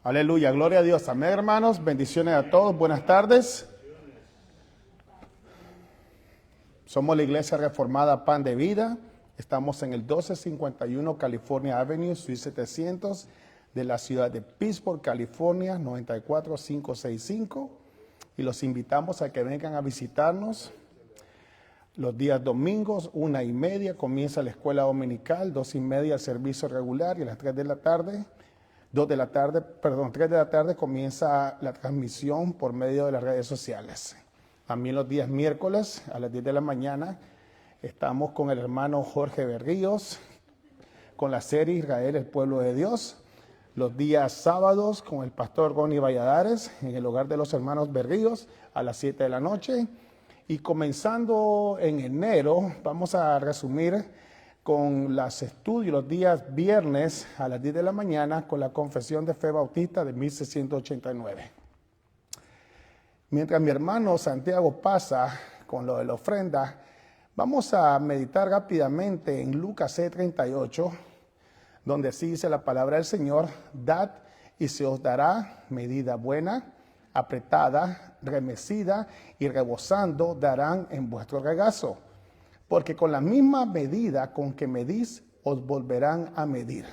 Aleluya, gloria a Dios. Amén, hermanos. Bendiciones a todos. Buenas tardes. Somos la Iglesia Reformada Pan de Vida. Estamos en el 1251 California Avenue, Suite 700 de la ciudad de Pittsburgh, California, 94565. Y los invitamos a que vengan a visitarnos los días domingos, 1:30 comienza la escuela dominical, 2:30 el servicio regular y a las 3 de la tarde comienza la transmisión por medio de las redes sociales. También los días miércoles a las 10 de la mañana estamos con el hermano Jorge Berríos con la serie Israel, el pueblo de Dios. Los días sábados con el pastor Ronnie Valladares en el hogar de los hermanos Berríos a las 7 de la noche. Y comenzando en enero, vamos a resumir con los estudios los días viernes a las 10 de la mañana con la Confesión de Fe Bautista de 1689. Mientras mi hermano Santiago pasa con lo de la ofrenda, vamos a meditar rápidamente en Lucas 6:38, donde así dice la palabra del Señor: dad y se os dará medida buena, apretada, remecida y rebosando darán en vuestro regazo, porque con la misma medida con que medís os volverán a medir.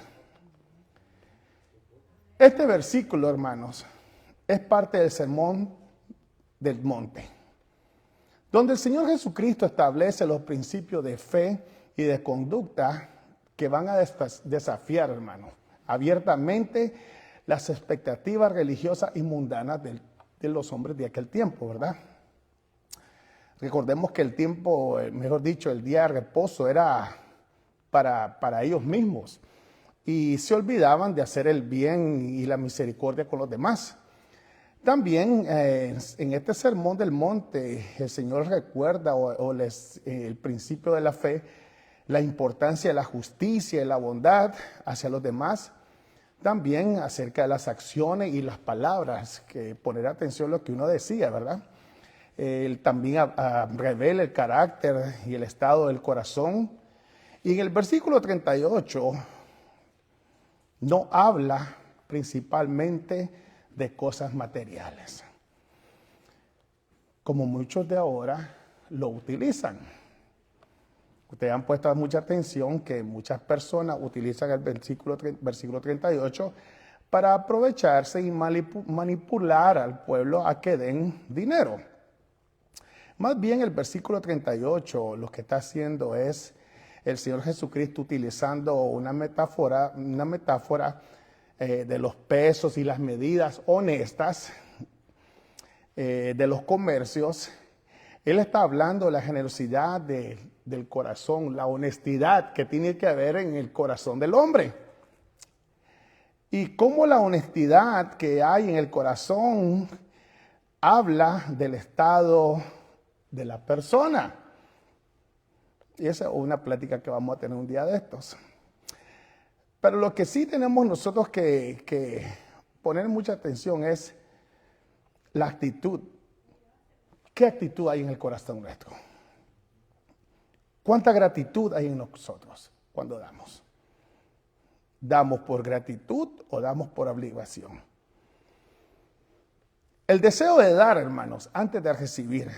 Este versículo, hermanos, es parte del Sermón del Monte, donde el Señor Jesucristo establece los principios de fe y de conducta que van a desafiar, hermanos, abiertamente las expectativas religiosas y mundanas de los hombres de aquel tiempo, ¿verdad? Recordemos que el tiempo, mejor dicho, el día de reposo era para ellos mismos y se olvidaban de hacer el bien y la misericordia con los demás. También en este sermón del monte el Señor recuerda el principio de la fe, la importancia de la justicia y la bondad hacia los demás. También acerca de las acciones y las palabras, que poner atención a lo que uno decía, ¿verdad? Él también revela el carácter y el estado del corazón. Y en el versículo 38 no habla principalmente de cosas materiales, como muchos de ahora lo utilizan. Ustedes han puesto mucha atención que muchas personas utilizan el versículo 38 para aprovecharse y manipular al pueblo a que den dinero. Más bien el versículo 38 lo que está haciendo es el Señor Jesucristo utilizando una metáfora de los pesos y las medidas honestas de los comercios. Él está hablando de la generosidad del corazón, la honestidad que tiene que haber en el corazón del hombre. Y cómo la honestidad que hay en el corazón habla del estado de la persona. Y esa es una plática que vamos a tener un día de estos. Pero lo que sí tenemos nosotros que poner mucha atención es la actitud. ¿Qué actitud hay en el corazón nuestro? ¿Cuánta gratitud hay en nosotros cuando damos? ¿Damos por gratitud o damos por obligación? El deseo de dar, hermanos, antes de recibir,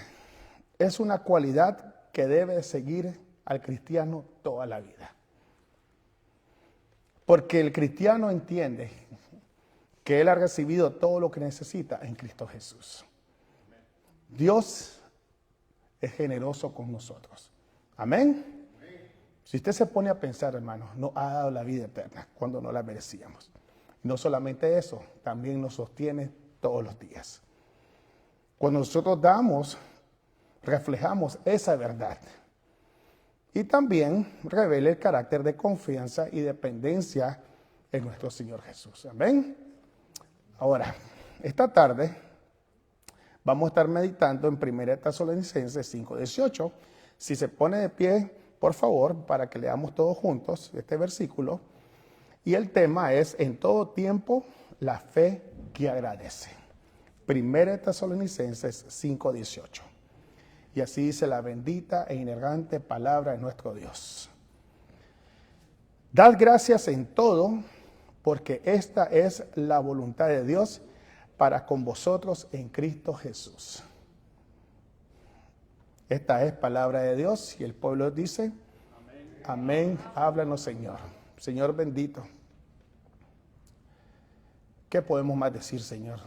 es una cualidad que debe seguir al cristiano toda la vida. Porque el cristiano entiende que él ha recibido todo lo que necesita en Cristo Jesús. Dios es generoso con nosotros. Amén. Si usted se pone a pensar, hermano, nos ha dado la vida eterna cuando no la merecíamos. Y no solamente eso, también nos sostiene todos los días. Cuando nosotros damos, reflejamos esa verdad. Y también revela el carácter de confianza y dependencia en nuestro Señor Jesús. Amén. Ahora, esta tarde vamos a estar meditando en 1 Tesalonicenses 5:18. Si se pone de pie, por favor, para que leamos todos juntos este versículo. Y el tema es: en todo tiempo, la fe que agradece. 1 Tesalonicenses 5:18. Y así dice la bendita e inerrante palabra de nuestro Dios. Dad gracias en todo, porque esta es la voluntad de Dios para con vosotros en Cristo Jesús. Esta es palabra de Dios y el pueblo dice, amén. Amén. Háblanos, Señor. Señor bendito. ¿Qué podemos más decir, Señor?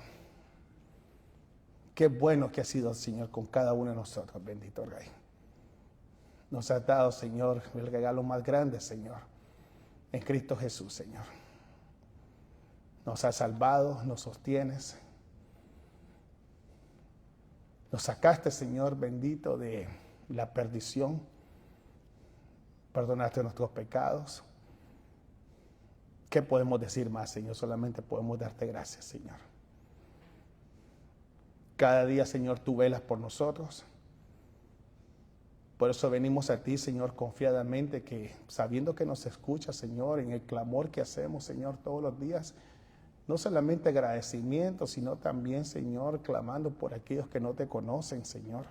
Qué bueno que ha sido el Señor con cada uno de nosotros, bendito Rey. Nos has dado, Señor, el regalo más grande, Señor, en Cristo Jesús, Señor. Nos has salvado, nos sostienes. Nos sacaste, Señor bendito, de la perdición. Perdonaste nuestros pecados. ¿Qué podemos decir más, Señor? Solamente podemos darte gracias, Señor. Cada día, Señor, tú velas por nosotros. Por eso venimos a ti, Señor, confiadamente, que sabiendo que nos escuchas, Señor, en el clamor que hacemos, Señor, todos los días, no solamente agradecimiento, sino también, Señor, clamando por aquellos que no te conocen, Señor.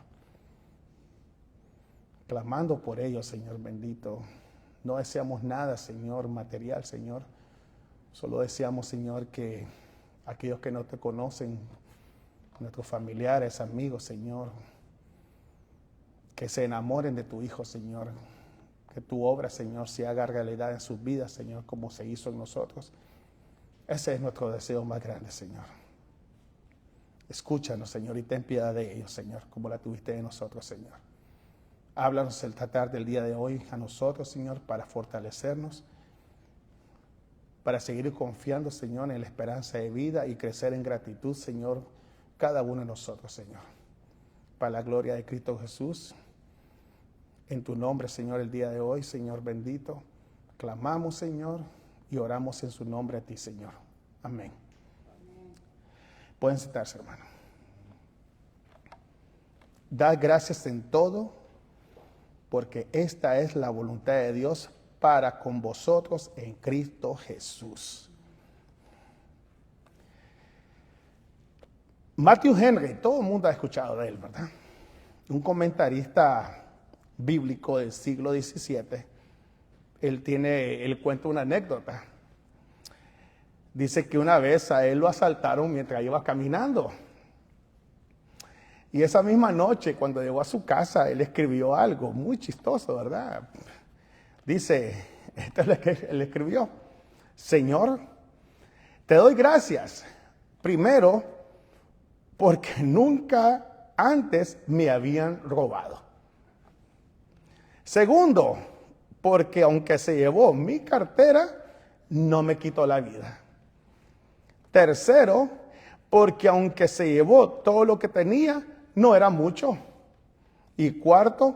Clamando por ellos, Señor bendito. No deseamos nada, Señor, material, Señor. Solo deseamos, Señor, que aquellos que no te conocen, nuestros familiares, amigos, Señor, que se enamoren de tu Hijo, Señor. Que tu obra, Señor, se haga realidad en sus vidas, Señor, como se hizo en nosotros. Ese es nuestro deseo más grande, Señor. Escúchanos, Señor, y ten piedad de ellos, Señor, como la tuviste de nosotros, Señor. Háblanos el tratar del día de hoy a nosotros, Señor, para fortalecernos, para seguir confiando, Señor, en la esperanza de vida y crecer en gratitud, Señor, cada uno de nosotros, Señor. Para la gloria de Cristo Jesús, en tu nombre, Señor, el día de hoy, Señor bendito, clamamos, Señor, y oramos en su nombre a ti, Señor. Amén. Pueden sentarse, hermano. Da gracias en todo, porque esta es la voluntad de Dios para con vosotros en Cristo Jesús. Matthew Henry, todo el mundo ha escuchado de él, ¿verdad? Un comentarista bíblico del siglo XVII. Él cuenta una anécdota. Dice que una vez a él lo asaltaron mientras iba caminando. Y esa misma noche, cuando llegó a su casa, él escribió algo muy chistoso, ¿verdad? Dice, esto es lo que él escribió: Señor, te doy gracias, primero, porque nunca antes me habían robado. Segundo, porque aunque se llevó mi cartera, no me quitó la vida. Tercero, porque aunque se llevó todo lo que tenía, no era mucho. Y cuarto,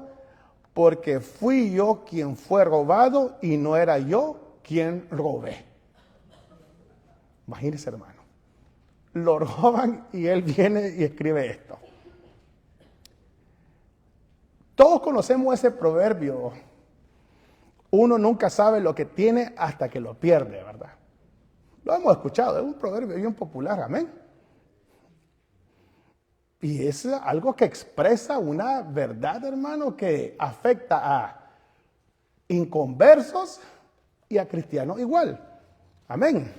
porque fui yo quien fue robado y no era yo quien robé. Imagínense, hermano. Lo roban y él viene y escribe esto. Todos conocemos ese proverbio. Uno nunca sabe lo que tiene hasta que lo pierde, ¿verdad? Lo hemos escuchado, es un proverbio bien popular, amén. Y es algo que expresa una verdad, hermano, que afecta a inconversos y a cristianos igual. Amén.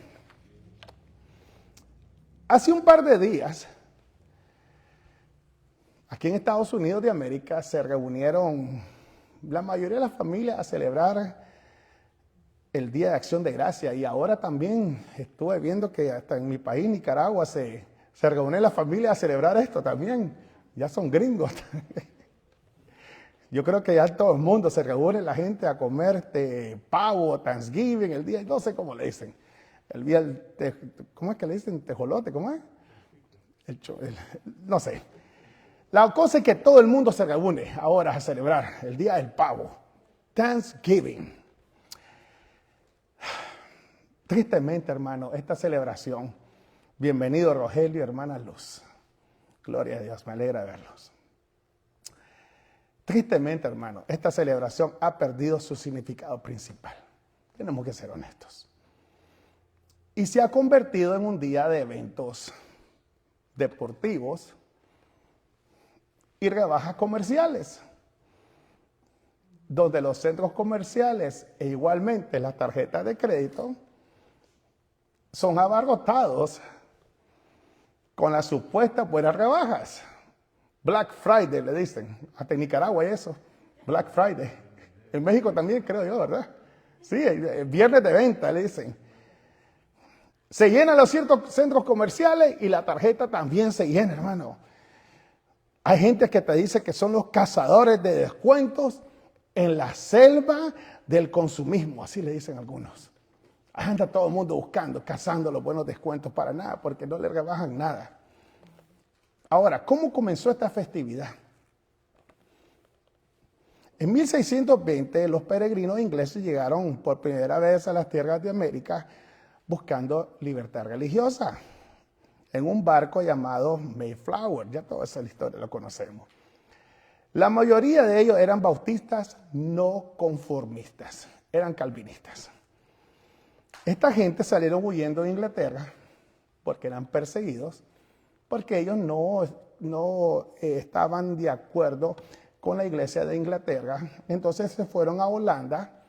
Hace un par de días, aquí en Estados Unidos de América, se reunieron la mayoría de las familias a celebrar el Día de Acción de Gracia. Y ahora también estuve viendo que hasta en mi país, Nicaragua, se reúne la familia a celebrar esto también. Ya son gringos. Yo creo que ya todo el mundo se reúne, la gente a comer pavo, Thanksgiving, el día, no sé cómo le dicen. El día, ¿cómo es que le dicen? Tejolote, ¿cómo es? No sé. La cosa es que todo el mundo se reúne ahora a celebrar el día del pavo. Thanksgiving. Tristemente, hermano, esta celebración. Bienvenido, Rogelio y hermana Luz. Gloria a Dios, me alegra verlos. Tristemente, hermano, esta celebración ha perdido su significado principal. Tenemos que ser honestos. Y se ha convertido en un día de eventos deportivos y rebajas comerciales, donde los centros comerciales e igualmente las tarjetas de crédito son abarrotados con las supuestas buenas rebajas. Black Friday le dicen, hasta en Nicaragua hay eso, Black Friday. En México también creo yo, ¿verdad? Sí, el viernes de venta le dicen. Se llenan los ciertos centros comerciales y la tarjeta también se llena, hermano. Hay gente que te dice que son los cazadores de descuentos en la selva del consumismo, así le dicen algunos. Anda todo el mundo buscando, cazando los buenos descuentos para nada, porque no le rebajan nada. Ahora, ¿cómo comenzó esta festividad? En 1620, los peregrinos ingleses llegaron por primera vez a las tierras de América buscando libertad religiosa en un barco llamado Mayflower. Ya toda esa historia la conocemos. La mayoría de ellos eran bautistas no conformistas, eran calvinistas. Esta gente salieron huyendo de Inglaterra porque eran perseguidos, porque ellos no estaban de acuerdo con la iglesia de Inglaterra. Entonces se fueron a Holanda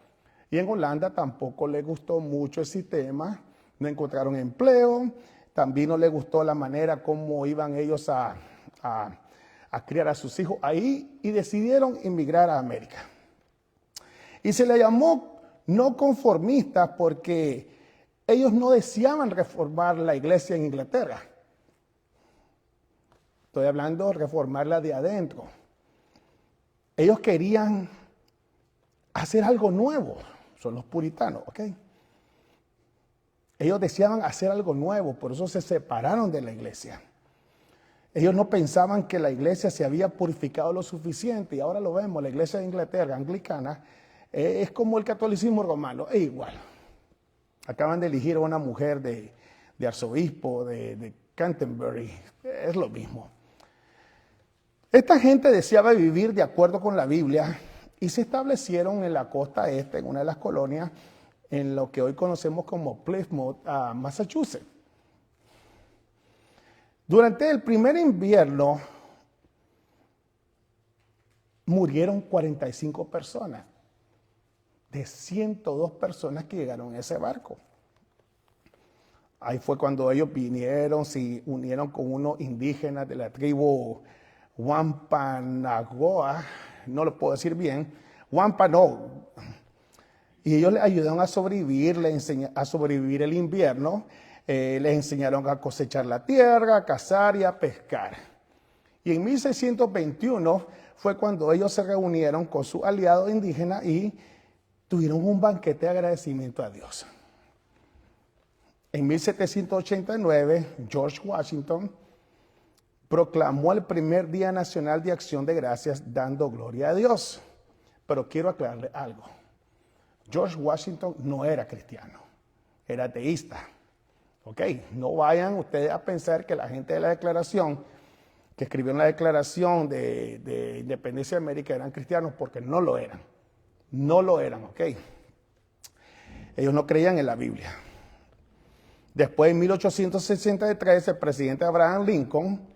y en Holanda tampoco les gustó mucho el sistema, no encontraron empleo, también no les gustó la manera como iban ellos a criar a sus hijos ahí y decidieron emigrar a América. Y se le llamó no conformistas porque ellos no deseaban reformar la iglesia en Inglaterra. Estoy hablando de reformarla de adentro. Ellos querían hacer algo nuevo. Son los puritanos, ¿ok? Ellos deseaban hacer algo nuevo, por eso se separaron de la iglesia. Ellos no pensaban que la iglesia se había purificado lo suficiente, y ahora lo vemos, la iglesia de Inglaterra, anglicana, es como el catolicismo romano, es igual. Acaban de elegir a una mujer de arzobispo de Canterbury, es lo mismo. Esta gente deseaba vivir de acuerdo con la Biblia y se establecieron en la costa este, en una de las colonias, en lo que hoy conocemos como Plymouth, Massachusetts. Durante el primer invierno murieron 45 personas de 102 personas que llegaron en ese barco. Ahí fue cuando ellos vinieron, se unieron con unos indígenas de la tribu Wampanoag, no lo puedo decir bien, Wampanoag. Y ellos les ayudaron a sobrevivir, a sobrevivir el invierno, les enseñaron a cosechar la tierra, a cazar y a pescar. Y en 1621 fue cuando ellos se reunieron con sus aliados indígenas y tuvieron un banquete de agradecimiento a Dios. En 1789, George Washington proclamó el primer Día Nacional de Acción de Gracias dando gloria a Dios. Pero quiero aclararle algo. George Washington no era cristiano, era ateísta. ¿Ok? No vayan ustedes a pensar que la gente de la declaración, que escribieron la declaración de independencia de América, eran cristianos, porque no lo eran. No lo eran, ¿ok? Ellos no creían en la Biblia. Después, en 1863, el presidente Abraham Lincoln,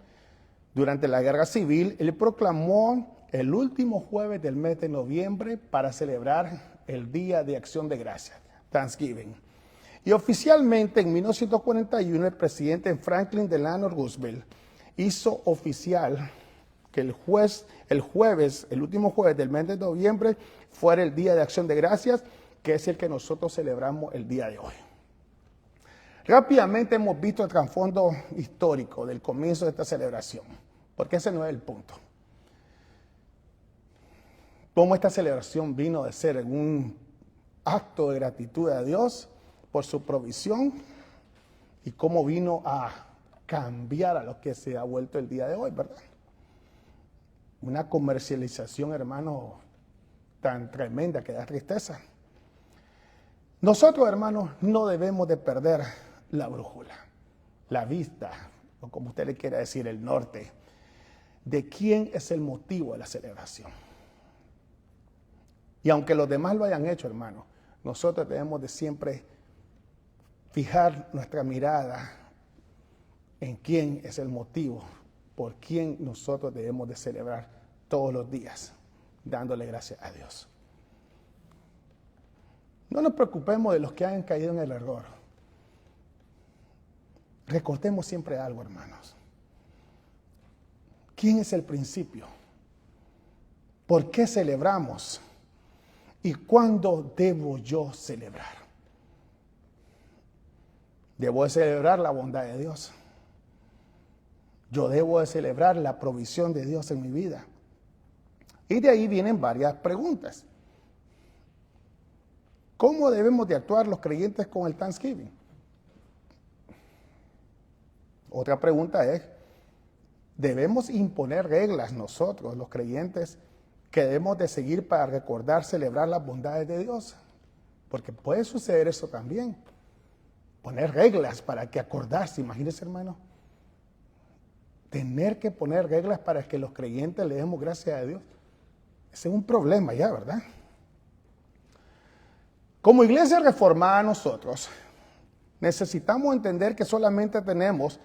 durante la Guerra Civil, él proclamó el último jueves del mes de noviembre para celebrar el Día de Acción de Gracias, Thanksgiving. Y oficialmente, en 1941, el presidente Franklin Delano Roosevelt hizo oficial que el último jueves del mes de noviembre, fuera el Día de Acción de Gracias, que es el que nosotros celebramos el día de hoy. Rápidamente hemos visto el trasfondo histórico del comienzo de esta celebración, porque ese no es el punto. Cómo esta celebración vino de ser en un acto de gratitud a Dios por su provisión y cómo vino a cambiar a lo que se ha vuelto el día de hoy, ¿verdad? Una comercialización, hermano, tan tremenda que da tristeza. Nosotros, hermanos, no debemos de perder la brújula, la vista, o como usted le quiera decir, el norte, de quién es el motivo de la celebración. Y aunque los demás lo hayan hecho, hermano, nosotros debemos de siempre fijar nuestra mirada en quién es el motivo, por quién nosotros debemos de celebrar todos los días, dándole gracias a Dios. No nos preocupemos de los que han caído en el error. recordemos siempre algo, hermanos. ¿Quién es el principio? ¿Por qué celebramos? ¿Y cuándo debo yo celebrar? Debo de celebrar la bondad de Dios. Yo debo de celebrar la provisión de Dios en mi vida. Y de ahí vienen varias preguntas. ¿Cómo debemos de actuar los creyentes con el Thanksgiving? Otra pregunta es, ¿debemos imponer reglas nosotros, los creyentes, que debemos de seguir para recordar, celebrar las bondades de Dios? Porque puede suceder eso también. Poner reglas para que acordarse, imagínense, hermano. Tener que poner reglas para que los creyentes le demos gracias a Dios. Ese es un problema ya, ¿verdad? Como iglesia reformada nosotros, necesitamos entender que solamente tenemos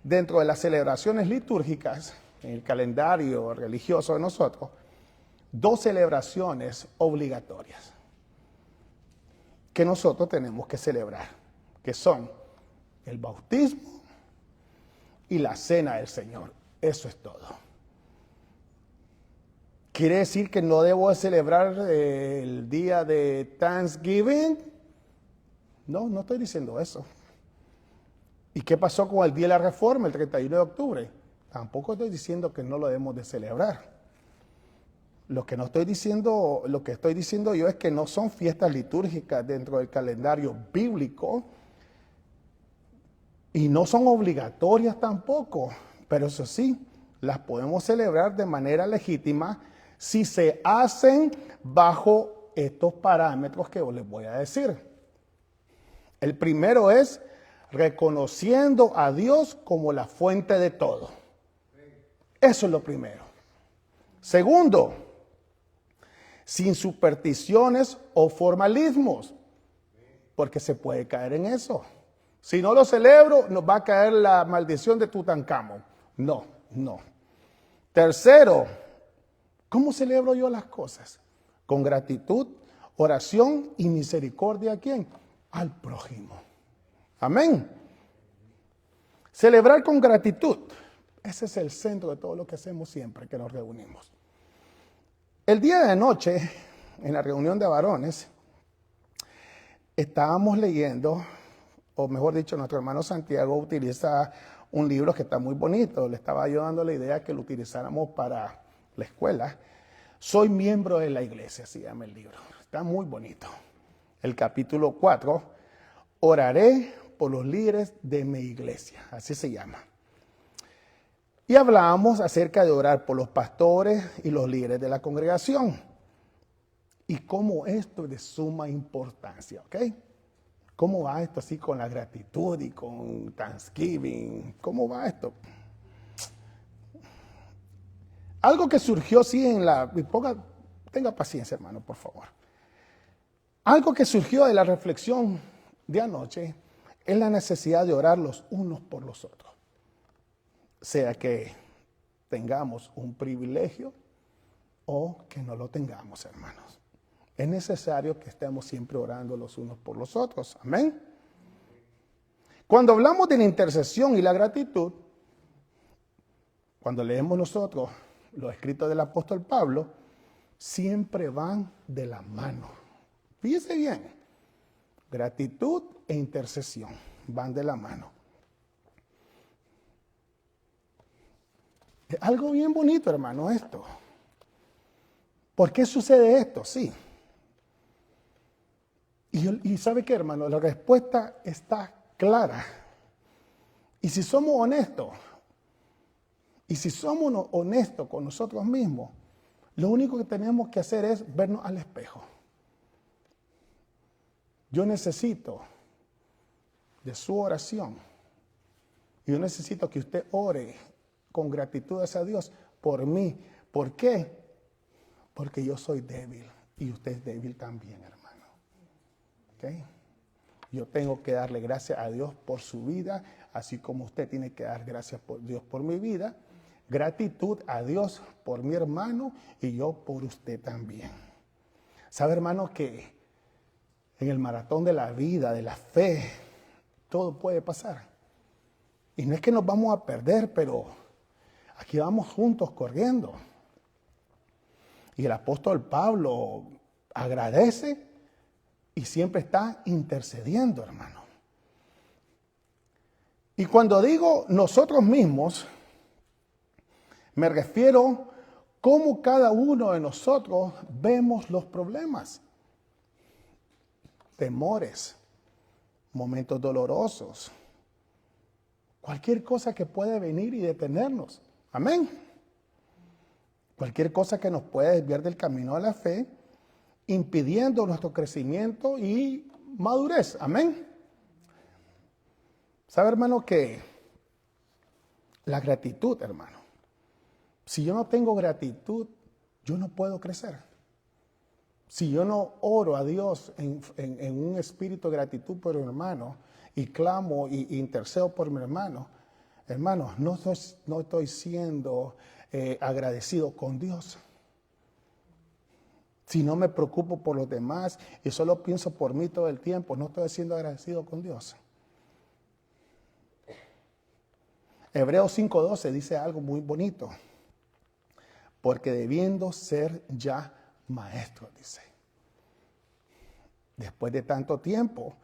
dentro de las celebraciones litúrgicas, en el calendario religioso de nosotros, 2 celebraciones obligatorias que nosotros tenemos que celebrar, que son el bautismo y la cena del Señor. Eso es todo. ¿Quiere decir que no debo celebrar el día de Thanksgiving? No, no estoy diciendo eso. ¿Y qué pasó con el día de la Reforma, el 31 de octubre? Tampoco estoy diciendo que no lo debemos de celebrar. Lo que estoy diciendo yo es que no son fiestas litúrgicas dentro del calendario bíblico y no son obligatorias tampoco, pero eso sí, las podemos celebrar de manera legítima si se hacen bajo estos parámetros que yo les voy a decir. El primero es reconociendo a Dios como la fuente de todo. Eso es lo primero. Segundo, sin supersticiones o formalismos, porque se puede caer en eso. Si no lo celebro, nos va a caer la maldición de Tutankamón. No. Tercero, ¿cómo celebro yo las cosas? Con gratitud, oración y misericordia. ¿A quién? Al prójimo. Amén. Celebrar con gratitud. Ese es el centro de todo lo que hacemos siempre que nos reunimos. El día de anoche, en la reunión de varones, estábamos leyendo, o mejor dicho, nuestro hermano Santiago utiliza un libro que está muy bonito. Le estaba yo dando la idea que lo utilizáramos para la escuela. Soy miembro de la iglesia, se llama el libro. Está muy bonito. El capítulo 4, oraré por los líderes de mi iglesia. Así se llama. Y hablábamos acerca de orar por los pastores y los líderes de la congregación. Y cómo esto es de suma importancia, ¿ok? ¿Cómo va esto así con la gratitud y con Thanksgiving? ¿Cómo va esto? Algo que surgió, sí, tenga paciencia, hermano, por favor. Algo que surgió de la reflexión de anoche es la necesidad de orar los unos por los otros. Sea que tengamos un privilegio o que no lo tengamos, hermanos. Es necesario que estemos siempre orando los unos por los otros. Amén. Cuando hablamos de la intercesión y la gratitud, cuando leemos nosotros los escritos del apóstol Pablo, siempre van de la mano. Fíjese bien, gratitud e intercesión van de la mano. Es algo bien bonito, hermano, esto. ¿Por qué sucede esto? Sí. Y ¿sabe qué, hermano? La respuesta está clara. Y si somos honestos, con nosotros mismos, lo único que tenemos que hacer es vernos al espejo. Yo necesito de su oración. Yo necesito que usted ore con gratitud hacia Dios por mí. ¿Por qué? Porque yo soy débil y usted es débil también, hermano. ¿Okay? Yo tengo que darle gracias a Dios por su vida, así como usted tiene que dar gracias a Dios por mi vida. Gratitud a Dios por mi hermano y yo por usted también. ¿Sabe, hermano, que en el maratón de la vida, de la fe, todo puede pasar? Y no es que nos vamos a perder, pero aquí vamos juntos corriendo. Y el apóstol Pablo agradece y siempre está intercediendo, hermano. Y cuando digo nosotros mismos, me refiero cómo cada uno de nosotros vemos los problemas, temores, momentos dolorosos, cualquier cosa que puede venir y detenernos. Amén. Cualquier cosa que nos pueda desviar del camino de la fe, impidiendo nuestro crecimiento y madurez. Amén. ¿Sabe, hermano, que la gratitud, hermano? Si yo no tengo gratitud, yo no puedo crecer. Si yo no oro a Dios en un espíritu de gratitud por mi hermano y clamo y intercedo por mi hermano, hermano, no estoy siendo agradecido con Dios. Si no me preocupo por los demás y solo pienso por mí todo el tiempo, no estoy siendo agradecido con Dios. Hebreos 5:12 dice algo muy bonito. Porque debiendo ser ya maestros, dice. Después de tanto tiempo,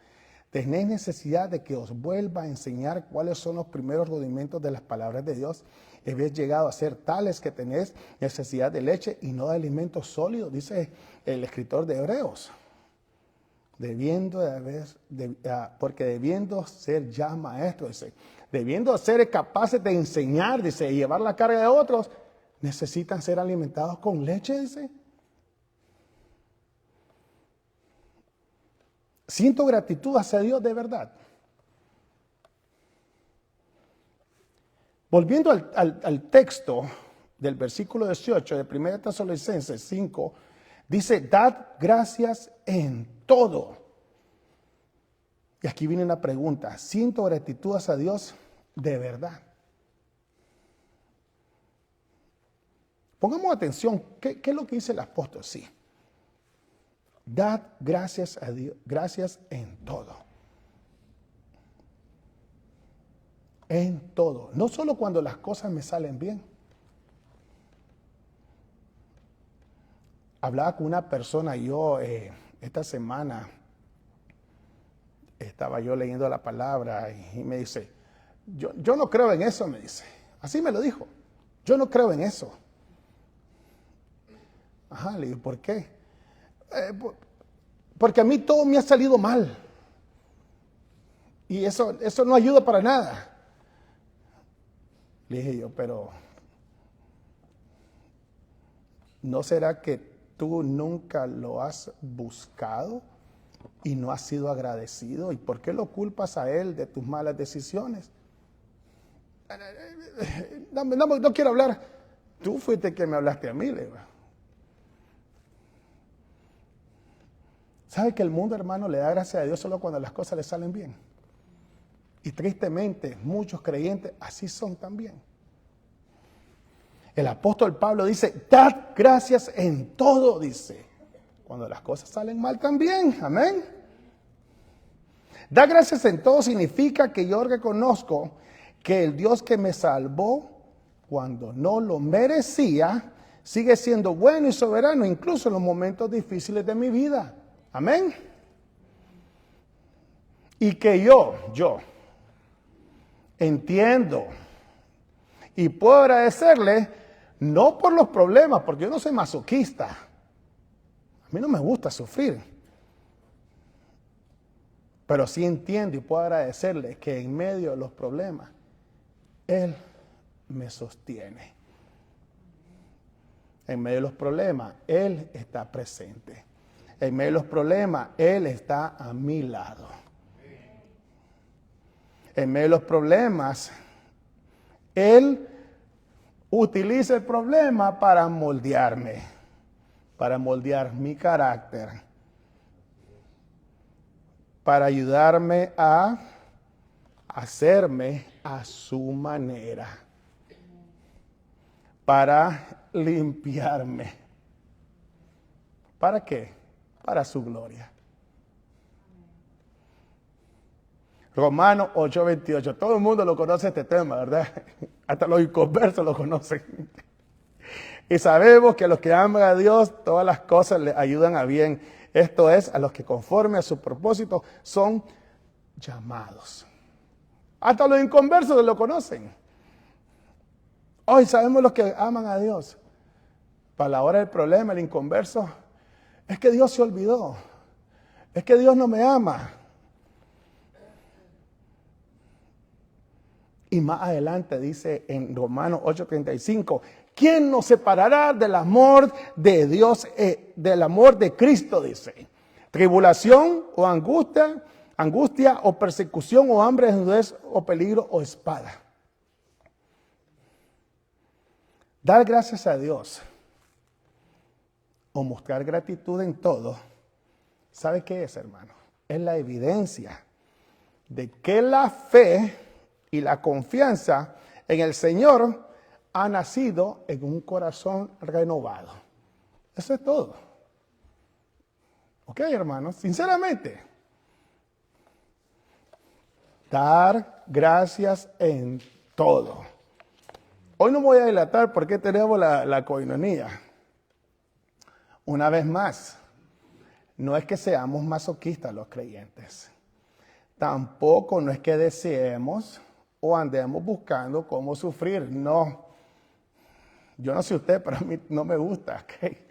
tenéis necesidad de que os vuelva a enseñar cuáles son los primeros rudimentos de las palabras de Dios. Habéis llegado a ser tales que tenéis necesidad de leche y no de alimentos sólidos, dice el escritor de Hebreos. Porque debiendo ser ya maestros, dice. Debiendo ser capaces de enseñar, dice, y llevar la carga de otros, necesitan ser alimentados con leche, dice. Siento gratitud hacia Dios de verdad. Volviendo al texto del versículo 18 de 1 Tesalonicenses 5, dice, dad gracias en todo. Y aquí viene una pregunta, ¿siento gratitud hacia Dios de verdad? Pongamos atención, ¿qué es lo que dice el apóstol? Sí. Dad gracias a Dios, gracias en todo. En todo. No solo cuando las cosas me salen bien. Hablaba con una persona, yo esta semana estaba yo leyendo la palabra y me dice, yo no creo en eso, me dice. Así me lo dijo. Yo no creo en eso. Ajá, le digo, ¿por qué? Porque a mí todo me ha salido mal. Y eso no ayuda para nada. Le dije yo, pero ¿no será que tú nunca lo has buscado y no has sido agradecido? ¿Y por qué lo culpas a él de tus malas decisiones? No quiero hablar. Tú fuiste que me hablaste a mí, le digo. ¿Sabe que el mundo, hermano, le da gracias a Dios solo cuando las cosas le salen bien? Y tristemente, muchos creyentes así son también. El apóstol Pablo dice, dad gracias en todo, dice. Cuando las cosas salen mal también, amén. Dar gracias en todo significa que yo reconozco que el Dios que me salvó cuando no lo merecía, sigue siendo bueno y soberano, incluso en los momentos difíciles de mi vida. Amén. Y que yo entiendo y puedo agradecerle no por los problemas, porque yo no soy masoquista. A mí no me gusta sufrir. Pero sí entiendo y puedo agradecerle que en medio de los problemas, Él me sostiene. En medio de los problemas, Él está presente. En medio de los problemas, Él está a mi lado. En medio de los problemas, Él utiliza el problema para moldearme, para moldear mi carácter, para ayudarme a hacerme a su manera, para limpiarme. ¿Para qué? Para su gloria. Romanos 8:28. Todo el mundo lo conoce este tema, ¿verdad? Hasta los inconversos lo conocen. Y sabemos que a los que aman a Dios, todas las cosas les ayudan a bien. Esto es, a los que conforme a su propósito son llamados. Hasta los inconversos lo conocen. Hoy sabemos los que aman a Dios. Para la hora del problema, el inconverso, es que Dios se olvidó. Es que Dios no me ama. Y más adelante dice en Romanos 8:35, ¿quién nos separará del amor de Dios, del amor de Cristo? Dice, tribulación o angustia o persecución o hambre, desnudez o peligro o espada. Dar gracias a Dios o mostrar gratitud en todo, ¿sabe qué es, hermano? Es la evidencia de que la fe y la confianza en el Señor ha nacido en un corazón renovado. Eso es todo. Ok, hermanos, sinceramente. Dar gracias en todo. Hoy no voy a dilatar porque tenemos la coinonía. Una vez más, no es que seamos masoquistas los creyentes. Tampoco no es que deseemos o andemos buscando cómo sufrir. No. Yo no sé usted, pero a mí no me gusta. ¿Okay?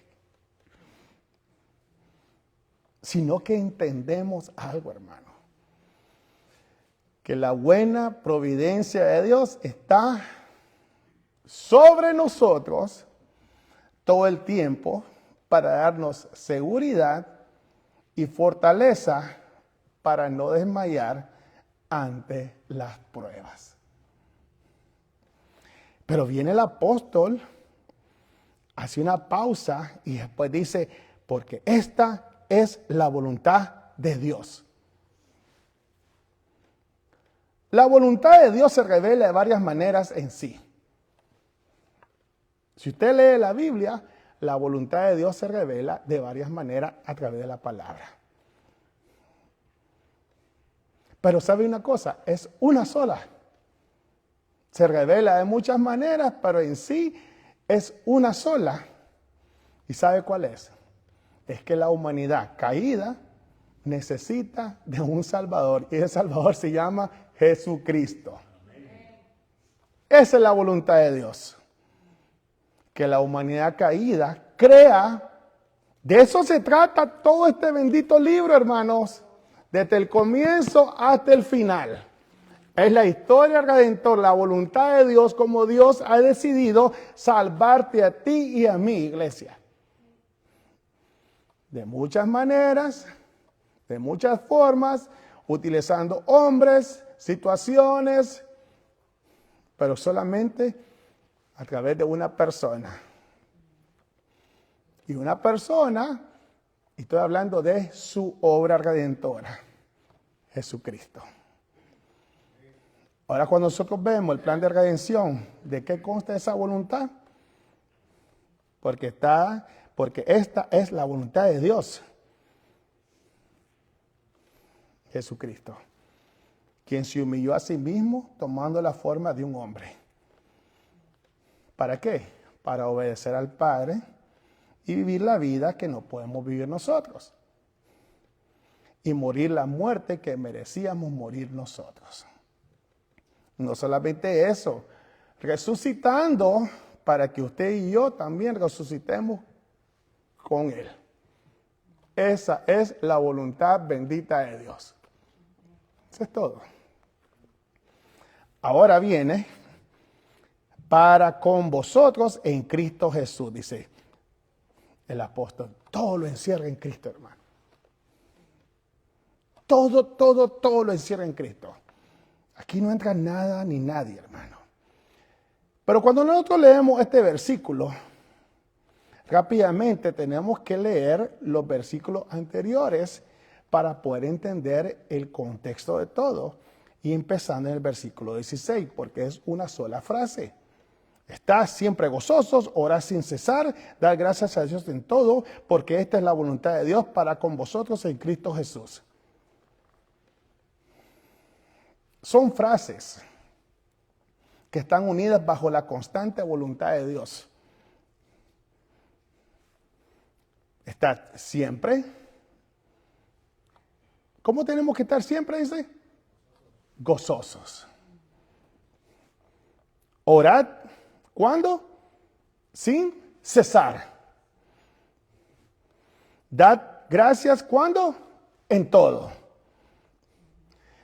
Sino que entendemos algo, hermano. Que la buena providencia de Dios está sobre nosotros todo el tiempo para darnos seguridad y fortaleza para no desmayar ante las pruebas. Pero viene el apóstol, hace una pausa y después dice, porque esta es la voluntad de Dios. La voluntad de Dios se revela de varias maneras en sí. Si usted lee la Biblia, la voluntad de Dios se revela de varias maneras a través de la palabra. Pero ¿sabe una cosa? Es una sola. Se revela de muchas maneras, pero en sí es una sola. ¿Y sabe cuál es? Es que la humanidad caída necesita de un Salvador. Y ese Salvador se llama Jesucristo. Esa es la voluntad de Dios. Que la humanidad caída crea. De eso se trata todo este bendito libro, hermanos. Desde el comienzo hasta el final. Es la historia redentora, la voluntad de Dios, como Dios ha decidido salvarte a ti y a mí, iglesia. De muchas maneras, de muchas formas, utilizando hombres, situaciones, pero solamente a través de una persona. Y una persona, y estoy hablando de su obra redentora, Jesucristo. Ahora cuando nosotros vemos el plan de redención, ¿de qué consta esa voluntad? Porque esta es la voluntad de Dios. Jesucristo, quien se humilló a sí mismo tomando la forma de un hombre. ¿Para qué? Para obedecer al Padre y vivir la vida que no podemos vivir nosotros. Y morir la muerte que merecíamos morir nosotros. No solamente eso, resucitando para que usted y yo también resucitemos con Él. Esa es la voluntad bendita de Dios. Eso es todo. Ahora viene para con vosotros en Cristo Jesús, dice el apóstol. Todo lo encierra en Cristo, hermano. Todo lo encierra en Cristo. Aquí no entra nada ni nadie, hermano. Pero cuando nosotros leemos este versículo, rápidamente tenemos que leer los versículos anteriores para poder entender el contexto de todo. Y empezando en el versículo 16, porque es una sola frase. Estad siempre gozosos, orad sin cesar, dar gracias a Dios en todo, porque esta es la voluntad de Dios para con vosotros en Cristo Jesús. son frases que están unidas bajo la constante voluntad de Dios. Estar siempre. ¿Cómo tenemos que estar siempre? Dice. Gozosos. Orad. ¿Cuándo? Sin cesar. Dad gracias. ¿Cuándo? En todo.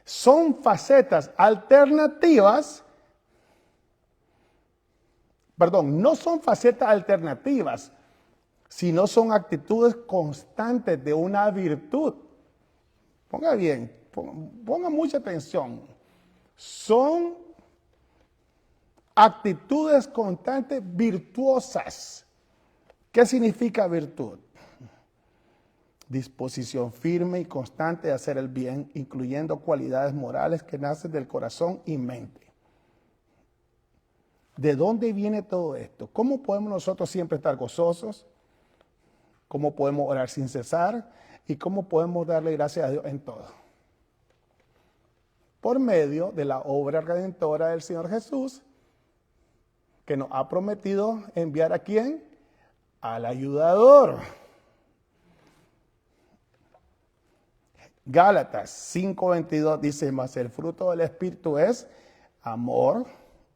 Son facetas alternativas. Perdón, no son facetas alternativas, sino son actitudes constantes de una virtud. Ponga bien, ponga mucha atención. Son actitudes constantes virtuosas. ¿Qué significa virtud? Disposición firme y constante de hacer el bien, incluyendo cualidades morales que nacen del corazón y mente. ¿De dónde viene todo esto? ¿Cómo podemos nosotros siempre estar gozosos? ¿Cómo podemos orar sin cesar? ¿Y cómo podemos darle gracias a Dios en todo? Por medio de la obra redentora del Señor Jesús, que nos ha prometido enviar ¿a quién? Al ayudador. Gálatas 5:22 dice, mas el fruto del Espíritu es amor,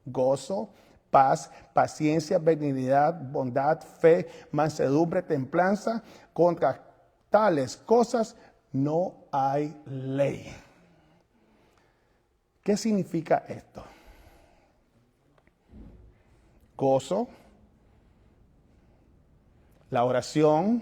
gozo, paz, paciencia, benignidad, bondad, fe, mansedumbre, templanza. Contra tales cosas no hay ley. ¿Qué significa esto? Gozo, la oración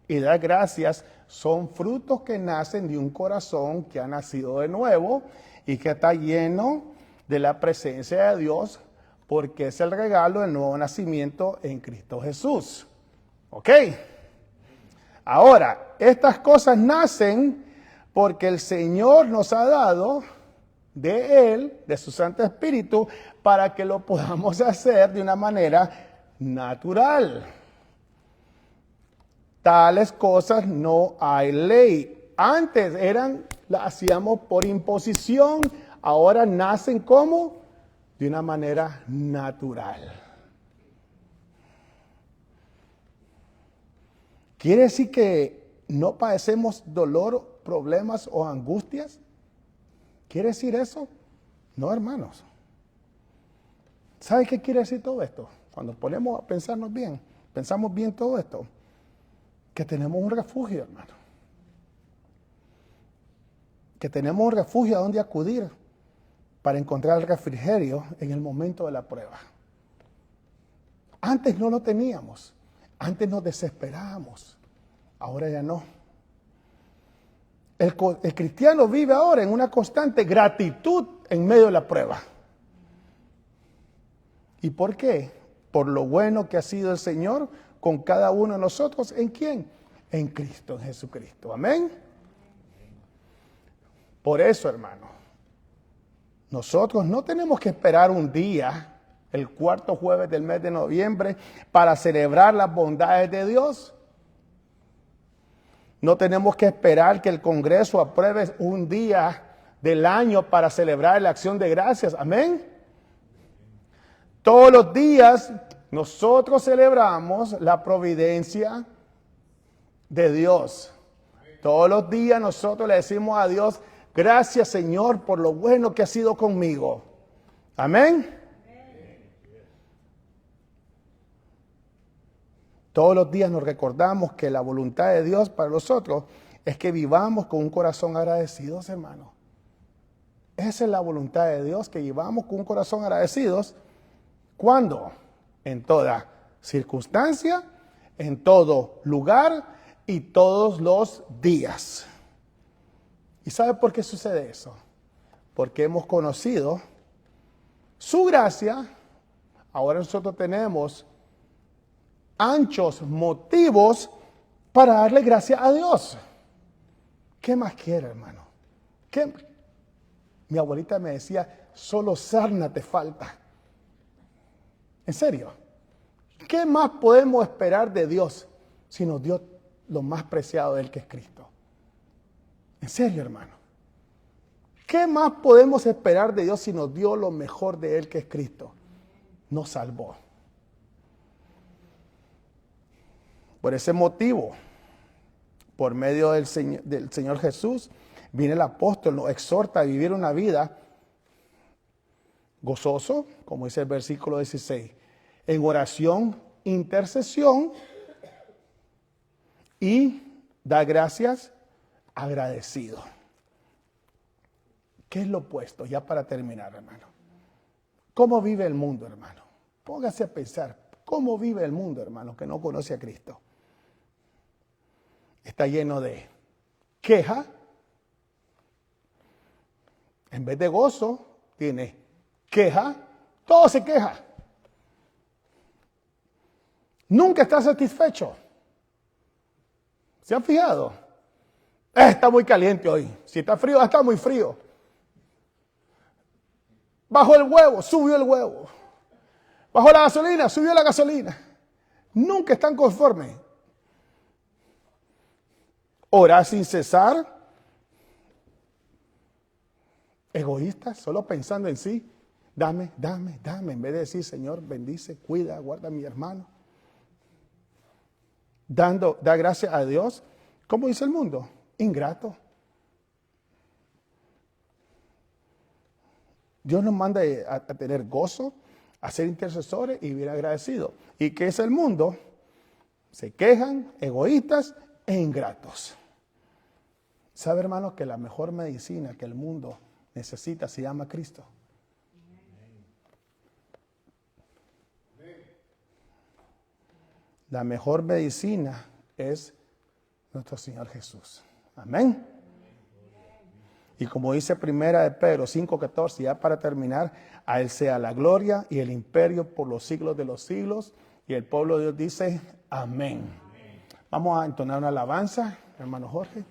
y dar gracias son frutos que nacen de un corazón que ha nacido de nuevo y que está lleno de la presencia de Dios, porque es el regalo del nuevo nacimiento en Cristo Jesús. ¿Ok? Ahora, estas cosas nacen porque el Señor nos ha dado de Él, de su Santo Espíritu, para que lo podamos hacer de una manera natural. Tales cosas no hay ley. Antes las hacíamos por imposición, ahora nacen como de una manera natural. ¿Quiere decir que no padecemos dolor, problemas o angustias? ¿Quiere decir eso? No, hermanos. ¿Sabe qué quiere decir todo esto? Cuando ponemos a pensarnos bien, pensamos bien todo esto, que tenemos un refugio, hermano. Que tenemos un refugio a donde acudir para encontrar el refrigerio en el momento de la prueba. Antes no lo teníamos. Antes nos desesperábamos. Ahora ya no. El cristiano vive ahora en una constante gratitud en medio de la prueba. ¿Y por qué? Por lo bueno que ha sido el Señor con cada uno de nosotros. ¿En quién? En Cristo, en Jesucristo. Amén. Por eso, hermano, nosotros no tenemos que esperar un día, el cuarto jueves del mes de noviembre, para celebrar las bondades de Dios. No tenemos que esperar que el Congreso apruebe un día del año para celebrar la acción de gracias. Amén. Todos los días nosotros celebramos la providencia de Dios. Todos los días nosotros le decimos a Dios, gracias Señor por lo bueno que ha sido conmigo. Amén. Todos los días nos recordamos que la voluntad de Dios para nosotros es que vivamos con un corazón agradecidos, hermanos. Esa es la voluntad de Dios, que vivamos con un corazón agradecidos. ¿Cuándo? En toda circunstancia, en todo lugar y todos los días. ¿Y sabe por qué sucede eso? Porque hemos conocido su gracia. Ahora nosotros tenemos anchos motivos para darle gracias a Dios. ¿Qué más quiere, hermano? Mi abuelita me decía, solo sarna te falta. ¿En serio? ¿Qué más podemos esperar de Dios si nos dio lo más preciado de Él, que es Cristo? ¿En serio, hermano? ¿Qué más podemos esperar de Dios si nos dio lo mejor de Él, que es Cristo? Nos salvó. Por ese motivo, por medio del Señor Jesús, viene el apóstol, nos exhorta a vivir una vida gozoso, como dice el versículo 16, en oración, intercesión y da gracias agradecido. ¿Qué es lo opuesto? Ya para terminar, hermano. ¿Cómo vive el mundo, hermano? Póngase a pensar, ¿cómo vive el mundo, hermano, que no conoce a Cristo? Está lleno de queja. En vez de gozo, tiene queja. Todo se queja. Nunca está satisfecho. ¿Se han fijado? Está muy caliente hoy. Si está frío, está muy frío. Bajó el huevo, subió el huevo. Bajó la gasolina, subió la gasolina. Nunca están conformes. Orar sin cesar. Egoístas, solo pensando en sí. Dame, dame, dame. En vez de decir, Señor, bendice, cuida, guarda a mi hermano. Da gracias a Dios. ¿Cómo dice el mundo? Ingrato. Dios nos manda a tener gozo, a ser intercesores y vivir agradecidos. ¿Y qué es el mundo? Se quejan, egoístas e ingratos. ¿Sabe, hermanos, que la mejor medicina que el mundo necesita se llama Cristo? La mejor medicina es nuestro Señor Jesús. Amén. Y como dice primera de Pedro 5:14, ya para terminar, a Él sea la gloria y el imperio por los siglos de los siglos. Y el pueblo de Dios dice, amén. Vamos a entonar una alabanza, hermano Jorge.